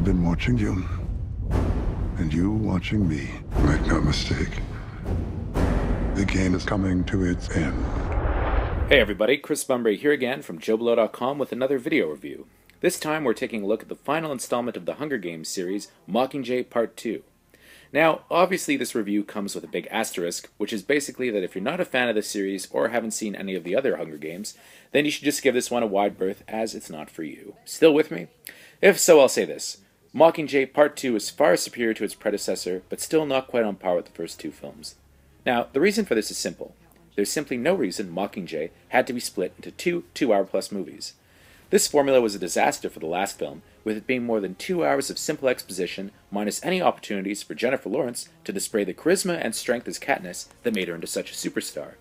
I've been watching you, and you watching me. Make no mistake, the game is coming to its end. Hey everybody, Chris Bumbray here again from JoBlo.com with another video review. This time we're taking a look at the final installment of the Hunger Games series, Mockingjay Part 2. Now, obviously this review comes with a big asterisk, which is basically that if you're not a fan of the series or haven't seen any of the other Hunger Games, then you should just give this one a wide berth as it's not for you. Still with me? If so, I'll say this. Mockingjay Part 2 is far superior to its predecessor, but still not quite on par with the first two films. Now, the reason for this is simple. There's simply no reason Mockingjay had to be split into two 2-hour-plus movies. This formula was a disaster for the last film, with it being more than 2 hours of simple exposition, minus any opportunities for Jennifer Lawrence to display the charisma and strength as Katniss that made her into such a superstar.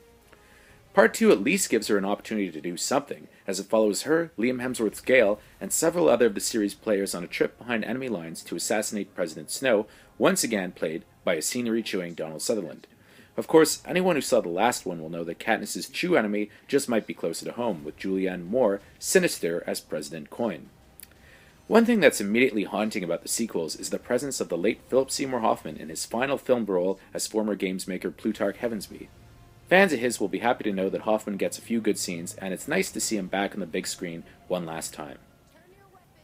Part 2 at least gives her an opportunity to do something, as it follows her, Liam Hemsworth's Gale, and several other of the series' players on a trip behind enemy lines to assassinate President Snow, once again played by a scenery-chewing Donald Sutherland. Of course, anyone who saw the last one will know that Katniss's true enemy just might be closer to home, with Julianne Moore, sinister as President Coin. One thing that's immediately haunting about the sequels is the presence of the late Philip Seymour Hoffman in his final film role as former games maker Plutarch Heavensbee. Fans of his will be happy to know that Hoffman gets a few good scenes, and it's nice to see him back on the big screen one last time.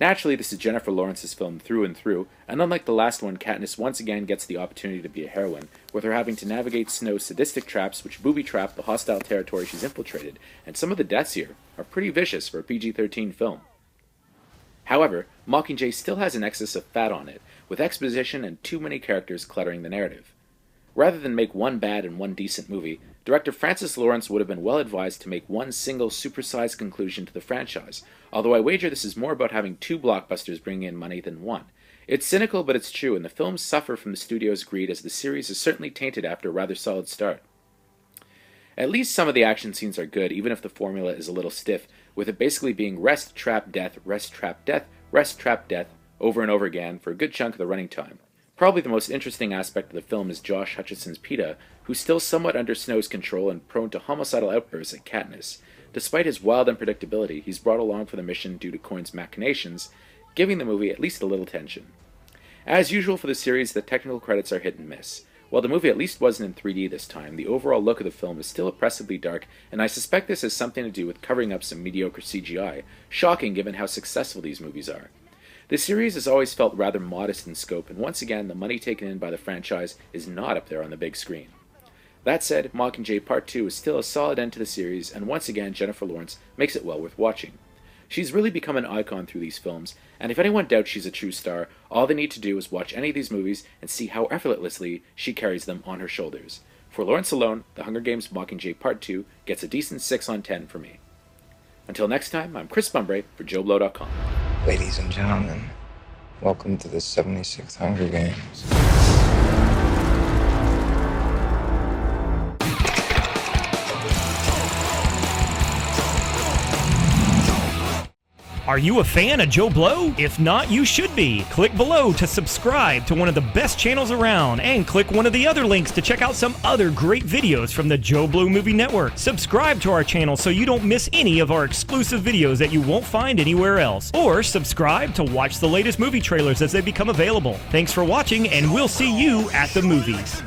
Naturally, this is Jennifer Lawrence's film through and through, and unlike the last one, Katniss once again gets the opportunity to be a heroine, with her having to navigate Snow's sadistic traps which booby-trap the hostile territory she's infiltrated, and some of the deaths here are pretty vicious for a PG-13 film. However, Mockingjay still has an excess of fat on it, with exposition and too many characters cluttering the narrative. Rather than make one bad and one decent movie, director Francis Lawrence would have been well advised to make one single supersized conclusion to the franchise, although I wager this is more about having two blockbusters bringing in money than one. It's cynical, but it's true, and the films suffer from the studio's greed as the series is certainly tainted after a rather solid start. At least some of the action scenes are good, even if the formula is a little stiff, with it basically being rest, trap, death, rest, trap, death, rest, trap, death, over and over again for a good chunk of the running time. Probably the most interesting aspect of the film is Josh Hutcherson's Peeta, who's still somewhat under Snow's control and prone to homicidal outbursts at Katniss. Despite his wild unpredictability, he's brought along for the mission due to Coin's machinations, giving the movie at least a little tension. As usual for the series, the technical credits are hit and miss. While the movie at least wasn't in 3D this time, the overall look of the film is still oppressively dark, and I suspect this has something to do with covering up some mediocre CGI, shocking given how successful these movies are. The series has always felt rather modest in scope, and once again, the money taken in by the franchise is not up there on the big screen. That said, Mockingjay Part 2 is still a solid end to the series, and once again, Jennifer Lawrence makes it well worth watching. She's really become an icon through these films, and if anyone doubts she's a true star, all they need to do is watch any of these movies and see how effortlessly she carries them on her shoulders. For Lawrence alone, The Hunger Games Mockingjay Part 2 gets a decent 6 on 10 for me. Until next time, I'm Chris Bumbray for JoBlo.com. Ladies and gentlemen, welcome to the 76th Hunger Games. Are you a fan of JoBlo? If not, you should be. Click below to subscribe to one of the best channels around, and click one of the other links to check out some other great videos from the JoBlo Movie Network. Subscribe to our channel so you don't miss any of our exclusive videos that you won't find anywhere else. Or subscribe to watch the latest movie trailers as they become available. Thanks for watching, and we'll see you at the movies.